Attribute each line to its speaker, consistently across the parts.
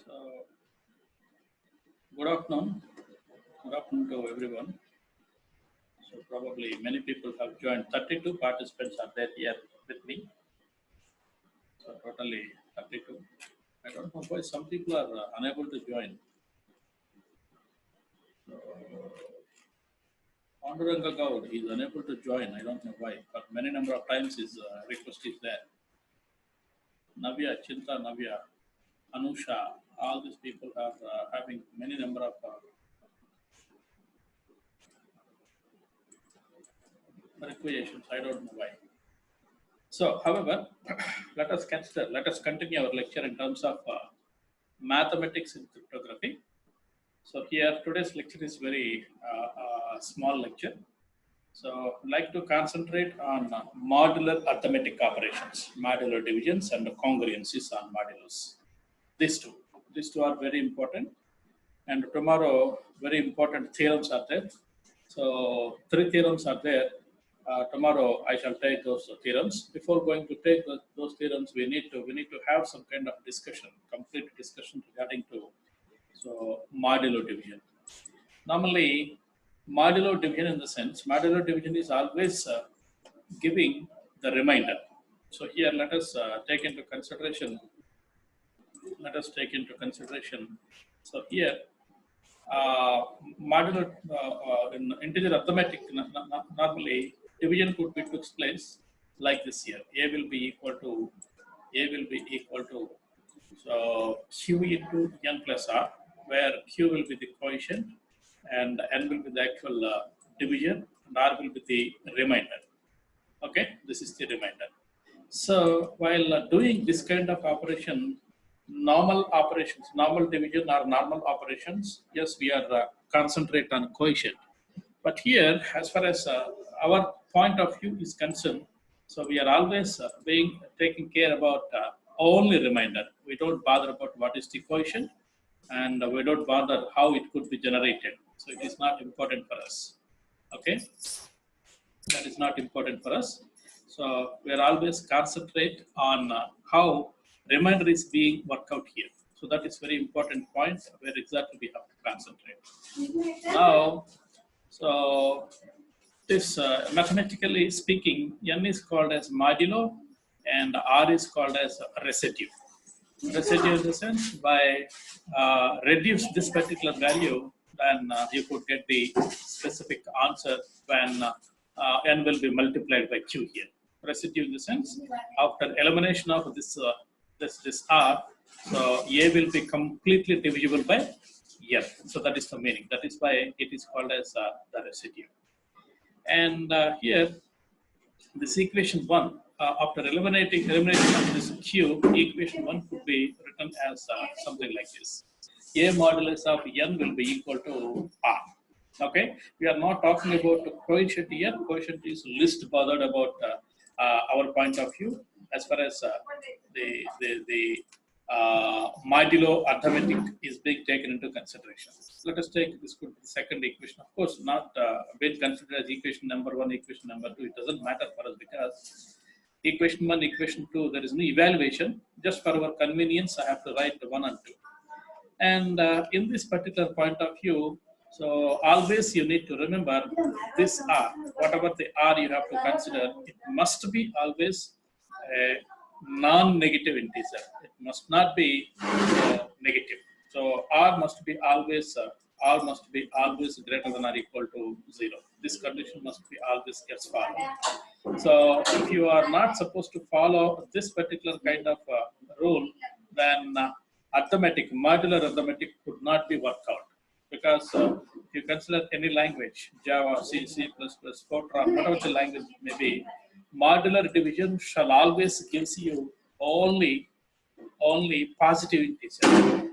Speaker 1: So, good afternoon. Good afternoon to everyone. So, probably many people have joined. 32 participants are there here with me. So, totally 32. I don't know why some people are unable to join. So, Panduranga Gaud is unable to join. I don't know why, but many number of times his request is there. Navya, Chinta, Navya, Anusha, all these people are having many number of requisitions. I don't know why. So, however, let us continue our lecture in terms of mathematics in cryptography. So here today's lecture is very small lecture. So I'd like to concentrate on modular arithmetic operations, modular divisions and congruencies on modulus. These two are very important. And tomorrow, very important theorems are there. So three theorems are there. Tomorrow I shall take those theorems. Before going to take those theorems, we need to have some kind of discussion, complete discussion regarding to modular division. Normally, modular division in the sense, modular division is always giving the remainder. So here let us take into consideration. Let us take into consideration. So here modular in integer arithmetic normally division could be took place like this here. A will be equal to so q into n plus r, where q will be the quotient and n will be the actual division and r will be the remainder. Okay, this is the remainder. So while doing this kind of operation, normal operations, normal division or normal operations, yes, we are concentrate on quotient. But here, as far as our point of view is concerned, so we are always being taking care about only remainder. We don't bother about what is the quotient, and we don't bother how it could be generated. So it is not important for us. Okay, that is not important for us. So we are always concentrate on how remainder is being worked out here. So that is very important point where exactly we have to concentrate. Now, so this mathematically speaking, n is called as modulo and r is called as residue. Residue in the sense by reduce this particular value, then you could get the specific answer when n will be multiplied by q here. Residue in the sense after elimination of this r, so a will be completely divisible by n. So that is the meaning. That is why it is called as the residue. And here, this equation 1, after eliminating of this q, equation 1 could be written as something like this. A modulus of n will be equal to r. Okay, we are not talking about the quotient here. Quotient is least bothered about our point of view as far as the modulo arithmetic is being taken into consideration. Let us take this could be the second equation. Of course, not being considered as equation number 1, equation number 2. It doesn't matter for us because equation 1, equation 2, there is no evaluation. Just for our convenience, I have to write the 1 and 2. And in this particular point of view, so always you need to remember this r, whatever the r you have to consider, it must be always a non-negative integer. It must not be negative. So r must be always greater than or equal to 0. This condition must be always gets followed. So if you are not supposed to follow this particular kind of rule, then modular arithmetic could not be worked out. Because if you consider any language, Java, C, C++, Fortran, whatever the language may be, modular division shall always gives you only positive integers,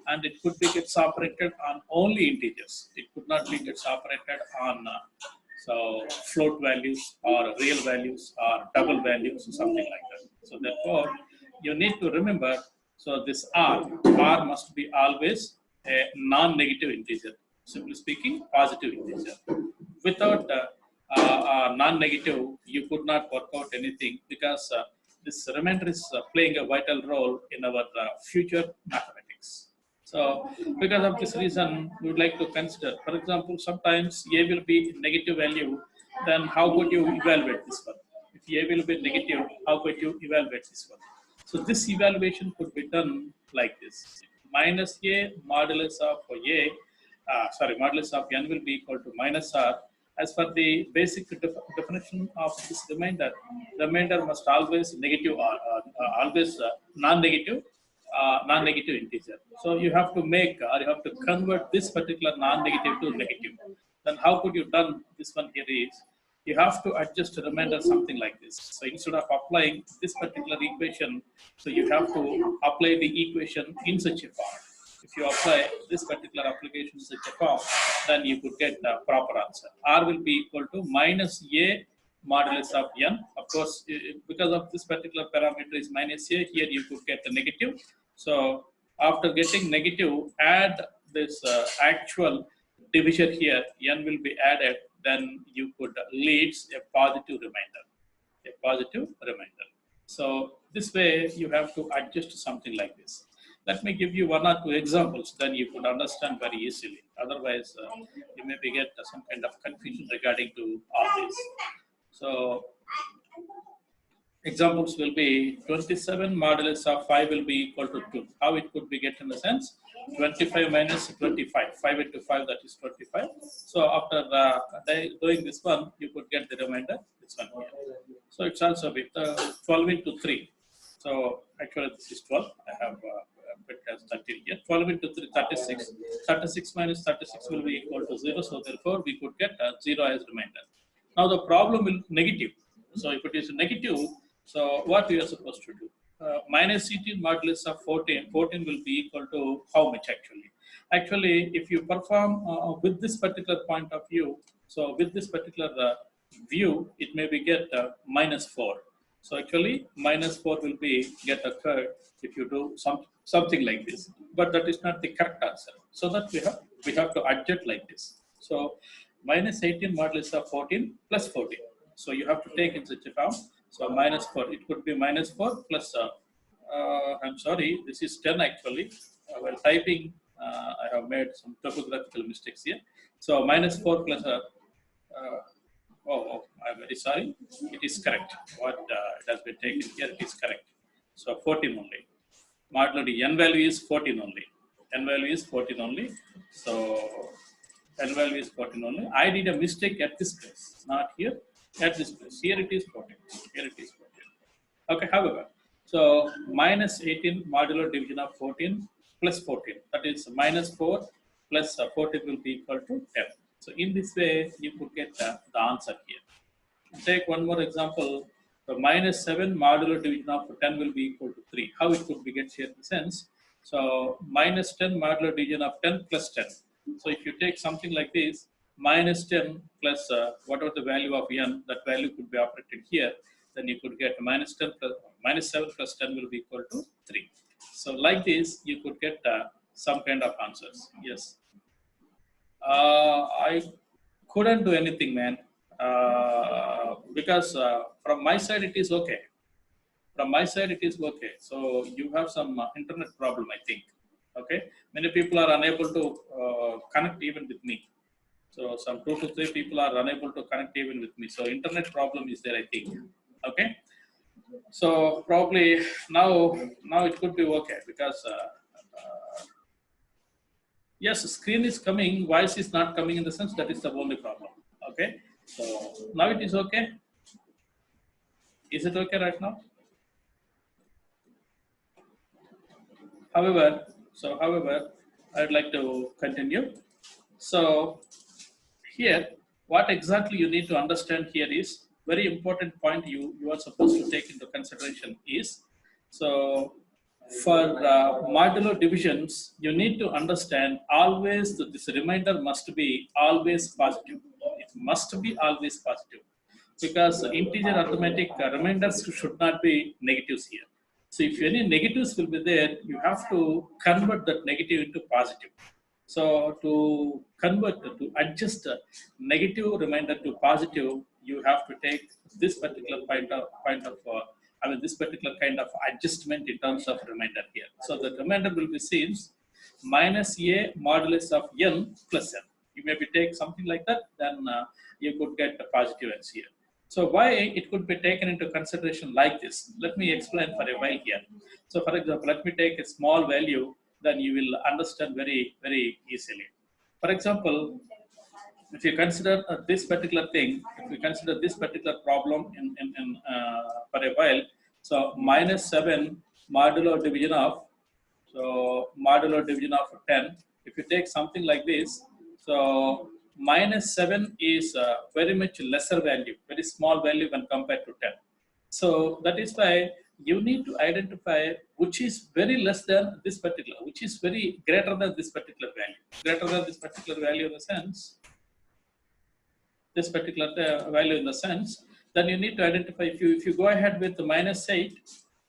Speaker 1: and it could be gets operated on only integers. It could not be gets operated on so float values or real values or double values or something like that. So therefore, you need to remember. So this r must be always a non-negative integer. Simply speaking, positive integer. Without non-negative, you could not work out anything because this remainder is playing a vital role in our future mathematics. So because of this reason, we would like to consider, for example, sometimes A will be negative value, then how could you evaluate this one? If A will be negative, how could you evaluate this one? So this evaluation could be done like this. Minus A modulus of A, modulus of n will be equal to minus R. As per the basic definition of this remainder must always negative or always non-negative, non-negative integer. So you have to make or you have to convert this particular non-negative to negative. Then how could you done this one here is, you have to adjust the remainder something like this. So instead of applying this particular equation, so you have to apply the equation in such a form. If you apply this particular application in such a form, then you could get the proper answer. R will be equal to minus A modulus of n. Of course, because of this particular parameter is minus A, here you could get a negative. So after getting negative, add this actual division here, n will be added, then you could leads a positive remainder. A positive remainder. So this way you have to adjust something like this. Let me give you one or two examples, then you could understand very easily. Otherwise, you may get some kind of confusion regarding to all this. So examples will be 27 modulus of 5 will be equal to 2. How it could be get in the sense? 25 minus 25. 5 into 5, that is 25. So after doing this one, you could get the remainder, this one here. So it's also with 12 into 3. So actually this is 12. I have put as 30 here. 12 into 3, 36. 36 minus 36 will be equal to 0. So therefore we could get 0 as remainder. Now the problem will negative. So if it is negative, so what we are supposed to do? Minus 18 modulus of 14. 14 will be equal to how much actually? Actually, if you perform with this particular point of view, so with this particular view, it may be get minus 4. So actually, minus 4 will be get occurred if you do something like this. But that is not the correct answer. So that we have to adjust like this. So minus 18 modulus of 14 plus 14. So you have to take in such a form. So minus 4, it could be minus 4 plus, I'm sorry, this is 10 actually. While typing, I have made some topographical mistakes here. So minus 4 plus, I'm very sorry. It is correct. What it has been taken here, it is correct. So 14 only. Modulo n value is 14 only. N value is 14 only. So n value is 14 only. I did a mistake at this place, not here. At this place. Here it is 14. Here it is 14. Okay, however, so minus 18 modulo division of 14 plus 14. That is minus 4 plus 14 will be equal to 10. So in this way, you could get the answer here. Take one more example. So minus 7 modulo division of 10 will be equal to 3. How it could be get here in the sense? So minus 10 modulo division of 10 plus 10. So if you take something like this, minus 10 plus whatever the value of n, that value could be operated here, then you could get minus 10 plus minus 7 plus 10 will be equal to 3. So like this, you could get some kind of answers. Yes. I couldn't do anything, man, because from my side it is okay. From my side it is okay. So you have some internet problem, I think. Okay, many people are unable to connect even with me. So some 2 to 3 people are unable to connect even with me. So internet problem is there, I think. Okay. So probably now it could be okay because yes, screen is coming, voice is not coming in the sense that is the only problem. Okay. So now it is okay. Is it okay right now? However, I'd like to continue. So here, what exactly you need to understand here is very important point you are supposed to take into consideration is, so for modulo divisions, you need to understand always that this remainder must be always positive. It must be always positive because integer arithmetic remainders should not be negatives here. So if any negatives will be there, you have to convert that negative into positive. So to convert, to adjust negative remainder to positive, you have to take this particular this particular kind of adjustment in terms of remainder here. So the remainder will be seen minus a modulus of n plus n. You maybe take something like that, then you could get a positive ends here. So why it could be taken into consideration like this? Let me explain for a while here. So for example, let me take a small value, then you will understand very, very easily. For example, if you consider this particular thing, if we consider this particular problem for a while, so minus 7 modulo division of, so modulo division of 10, if you take something like this, so minus 7 is very much lesser value, very small value when compared to 10. So that is why you need to identify which is very less than this particular, which is very greater than this particular value. Greater than this particular value in the sense, this particular value in the sense, then you need to identify, if you go ahead with the minus 8,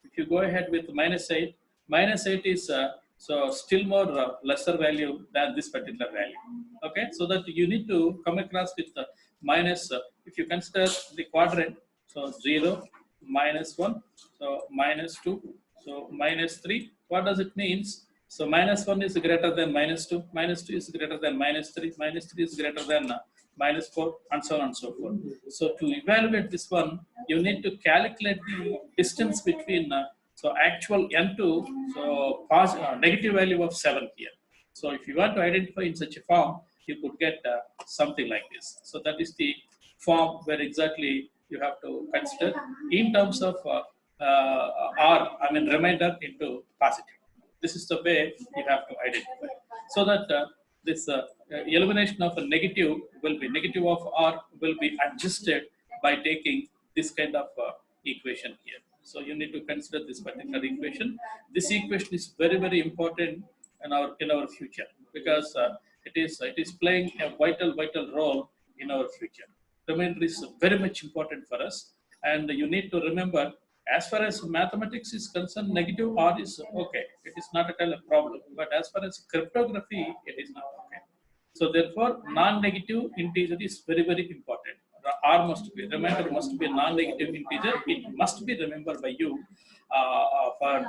Speaker 1: if you go ahead with minus 8 is so still more lesser value than this particular value. Okay, so that you need to come across with the minus, if you consider the quadrant, so 0, minus 1, so minus 2, so minus 3. What does it means? So minus 1 is greater than minus 2, minus 2 is greater than minus 3, minus 3 is greater than minus 4, and so on and so forth. So to evaluate this one, you need to calculate the distance between so actual n2, so negative value of 7 here. So if you want to identify in such a form, you could get something like this. So that is the form where exactly you have to consider in terms of r, I mean remainder into positive. This is the way you have to identify, so that this elimination of a negative will be negative of r will be adjusted by taking this kind of equation here. So you need to consider this particular equation. This equation is very, very important in our future, because it is playing a vital role in our future. Remainder is very much important for us, and you need to remember, as far as mathematics is concerned, negative r is okay. It is not at all a problem. But as far as cryptography, it is not okay. So therefore, non-negative integer is very, very important. R must be, remainder must be a non-negative integer. It must be remembered by you for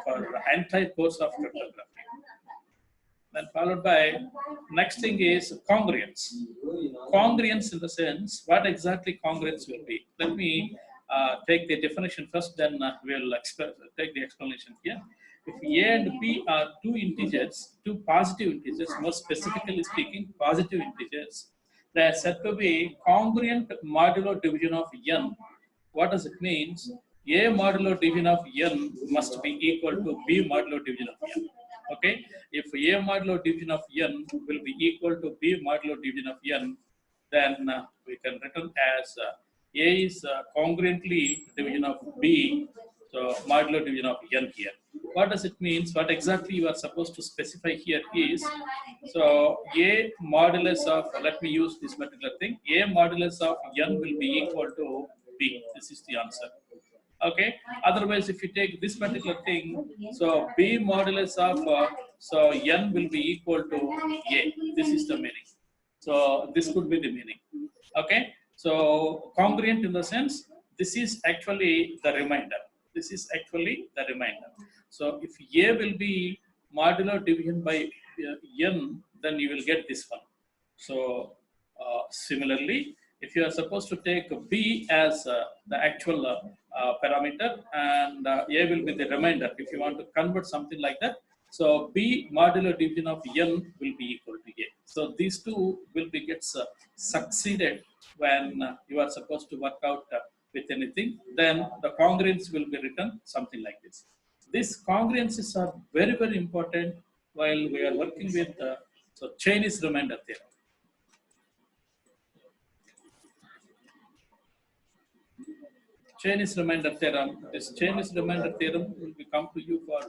Speaker 1: entire course of cryptography. Then followed by, next thing is congruence. Congruence in the sense, what exactly congruence will be? Let me take the definition first, then we'll take the explanation here. If A and B are two integers, two positive integers, more specifically speaking, positive integers, they are said to be congruent modulo division of n. What does it mean? A modulo division of n must be equal to B modulo division of n. Okay, if A modulo division of n will be equal to B modulo division of n, then we can written as A is congruently division of B, so modulo division of n here. What does it mean? What exactly you are supposed to specify here is, so A modulus of, let me use this particular thing, A modulus of n will be equal to B. This is the answer. Okay, otherwise if you take this particular thing, so B modulus of so n will be equal to A. This is the meaning. So this could be the meaning. Okay, so congruent in the sense, this is actually the remainder. This is actually the remainder. So if A will be modulo division by n, then you will get this one. So similarly, if you are supposed to take B as the actual parameter, and A will be the remainder, if you want to convert something like that, so B modulo division of n will be equal to A. So these two will be gets succeeded when you are supposed to work out with anything. Then the congruence will be written something like this. These congruences are very, very important while we are working with so Chinese remainder theorem. Chinese remainder theorem. This Chinese remainder theorem will be come to you for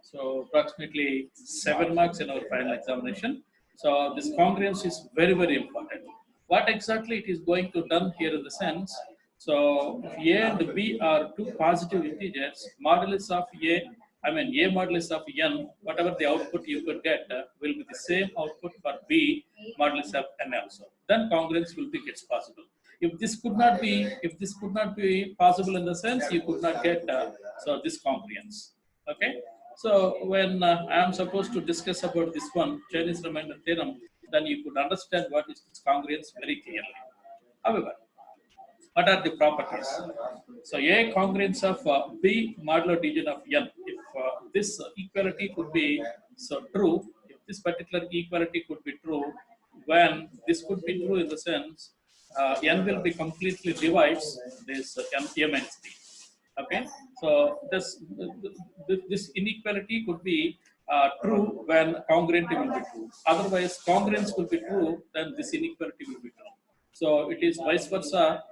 Speaker 1: so approximately 7 marks in our final examination. So this congruence is very, very important. What exactly it is going to done here in the sense, so if A and B are two positive integers, modulus of A, I mean A modulus of n, whatever the output you could get will be the same output for B modulus of n also. Then congruence will be gets possible. If this could not be possible in the sense, you could not get so this congruence. Okay, So when I am supposed to discuss about this one, Chinese remainder theorem, then you could understand what is its congruence very clearly. However, what are the properties? So A congruence of B modulo division of N. If this equality could be so true, if this particular equality could be true, when this could be true in the sense N will be completely divides this N A minus B. Okay, so this inequality could be true when congruency will be true. Otherwise, congruence will be true, then this inequality will be true. So it is vice versa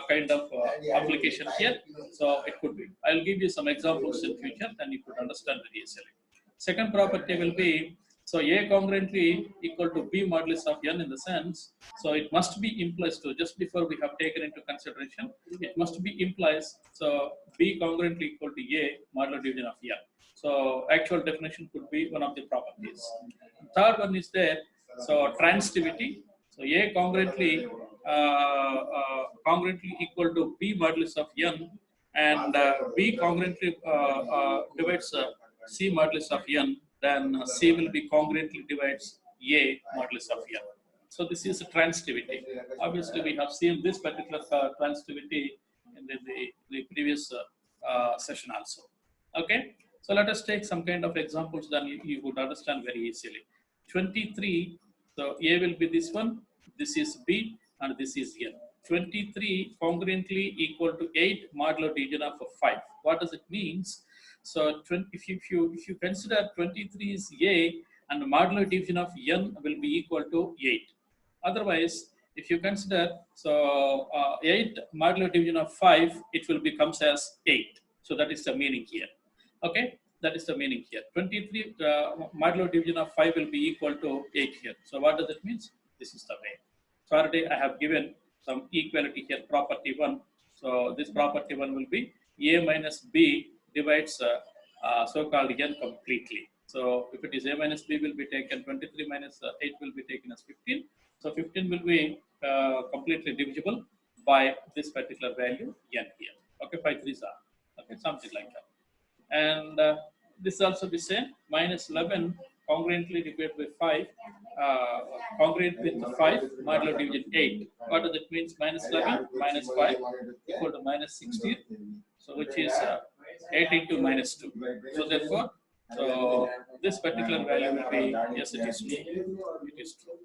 Speaker 1: kind of application here. So it could be. I'll give you some examples in future, then you could understand very easily. Second property will be, so A congruently equal to B modulus of N in the sense, so it must be implies to, just before we have taken into consideration, it must be implies, so B congruently equal to A modular division of N. So actual definition could be one of the properties. Third one is there, so transitivity. So A congruently equal to B modulus of N, and B congruently divides C modulus of N, then C will be congruently divides A modulus of N. So this is a transitivity. Obviously, we have seen this particular transitivity in the previous session also. Okay, so let us take some kind of examples, then you would understand very easily. 23, so A will be this one, this is B, and this is N. 23 congruently equal to 8 modulo division of 5. What does it means? So if you consider 23 is A, and the modulo division of N will be equal to 8. Otherwise, if you consider, so 8 modulo division of 5, it will becomes as 8. So that is the meaning here. Okay, that is the meaning here. 23 modulo division of 5 will be equal to 8 here. So what does it mean? This is the way. So already I have given some equality here, property 1. So this property 1 will be A minus B divides so-called N completely. So if it is A minus B will be taken, 23 minus 8 will be taken as 15. So 15 will be completely divisible by this particular value N here. Okay, 5 3s are. Okay, something like that. And this also be same, minus 11 congruently divided by 5, congruent with 5 modulo division 8. What does it mean? Minus 11 minus 5 equal to minus 16. So which is 8 into minus 2. So therefore, so this particular value will be, yes, it is true. It is true.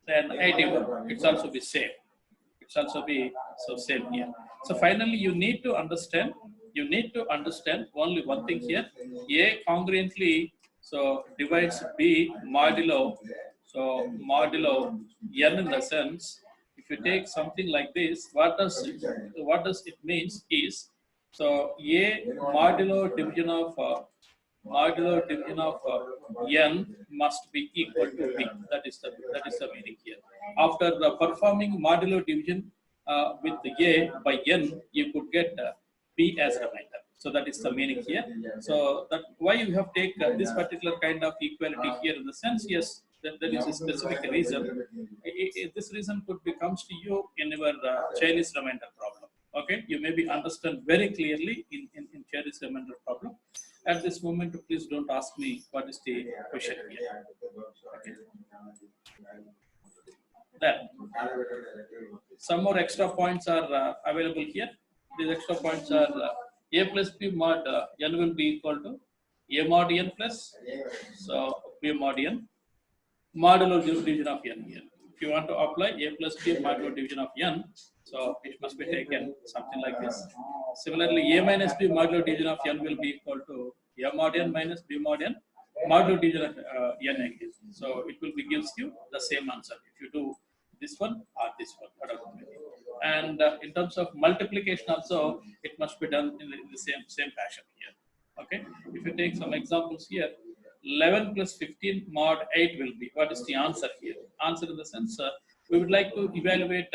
Speaker 1: Then 81, it's also be same. It's also be so same here. So finally, you need to understand only one thing here. A congruently so divides B modulo, so modulo N in the sense, if you take something like this, what does it means is, so A modulo division of N must be equal to B. That is the meaning here. After performing modulo division with A by N, you could get B as remainder. So that is the meaning here. So that why you have taken this particular kind of equality here in the sense, yes, there is a specific reason. This reason could be comes to you in your Chinese remainder problem. Okay, you maybe understand very clearly in Chinese remainder problem. At this moment, please don't ask me what is the question here. Okay. Then some more extra points are available here. These extra points are A plus B mod N will be equal to A mod N plus, so B mod N modulo division of N here. If you want to apply A plus B modulo division of N, so it must be taken something like this. Similarly, A minus B modulo division of N will be equal to A mod N minus B mod N modulo division of N again. So it will be gives you the same answer if you do this one or this one. And in terms of multiplication also, it must be done in the same fashion here. Okay, if you take some examples here, 11 plus 15 mod 8 will be, what is the answer here? Answer in the sense, we would like to evaluate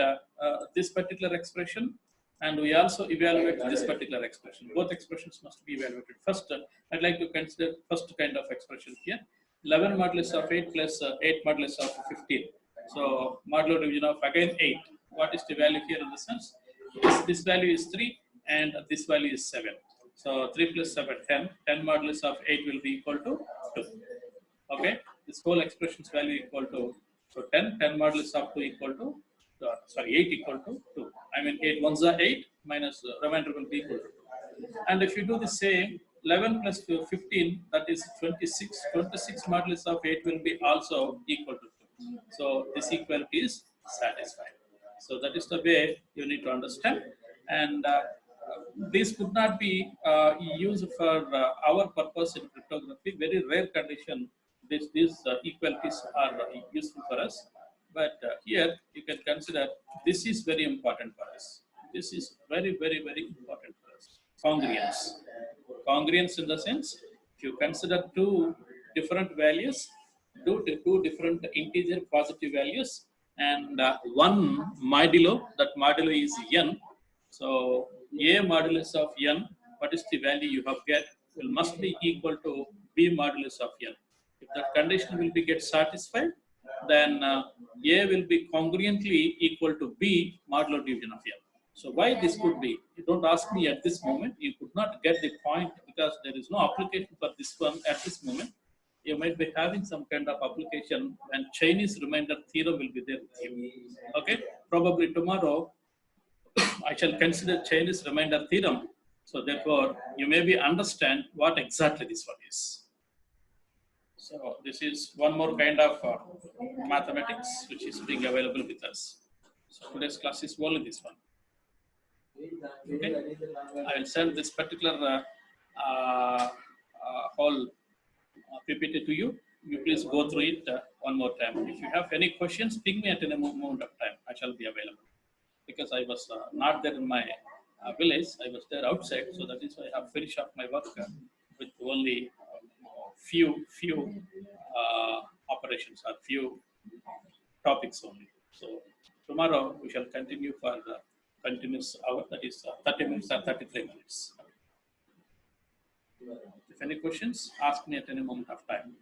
Speaker 1: this particular expression, and we also evaluate this particular expression. Both expressions must be evaluated. First, I'd like to consider first kind of expression here, 11 modulus of 8 plus 8 modulus of 15. So modulo division of again 8. What is the value here in the sense? This value is 3 and this value is 7. So 3 plus 7, 10. 10 modulus of 8 will be equal to 2. Okay, this whole expression's value equal to, so 10, 10 modulus of 2 equal to, 8 equal to 2. I mean 8 ones are 8 minus remainder will be equal to 2. And if you do the same, 11 plus 15, that is 26. 26 modulus of 8 will be also equal to 2. So this equality is satisfied. So that is the way you need to understand. And this could not be used for our purpose in cryptography. Very rare condition these equalities are useful for us. But here you can consider this is very important for us. This is very, very, very important for us. Congruence. Congruence in the sense, if you consider two different values, two different integer positive values, and one modulo, that modulo is n. So a modulus of n, what is the value you have get, will must be equal to b modulus of n. If that condition will be get satisfied, then a will be congruently equal to b modulo division of n. So why this could be? You don't ask me at this moment. You could not get the point because there is no application for this one at this moment. You might be having some kind of application when Chinese remainder theorem will be there with you. Okay, probably tomorrow I shall consider Chinese remainder theorem. So therefore, you maybe understand what exactly this one is. So this is one more kind of mathematics which is being available with us. So today's class is only this one. Okay, I will send this particular whole PPT to you. You please go through it one more time. If you have any questions, ping me at any moment of time. I shall be available. Because I was not there in my village, I was there outside, so that is why I have finished up my work with only few operations or few topics only. So tomorrow we shall continue for the continuous hour, that is 30 minutes or 33 minutes. If any questions, ask me at any moment of time.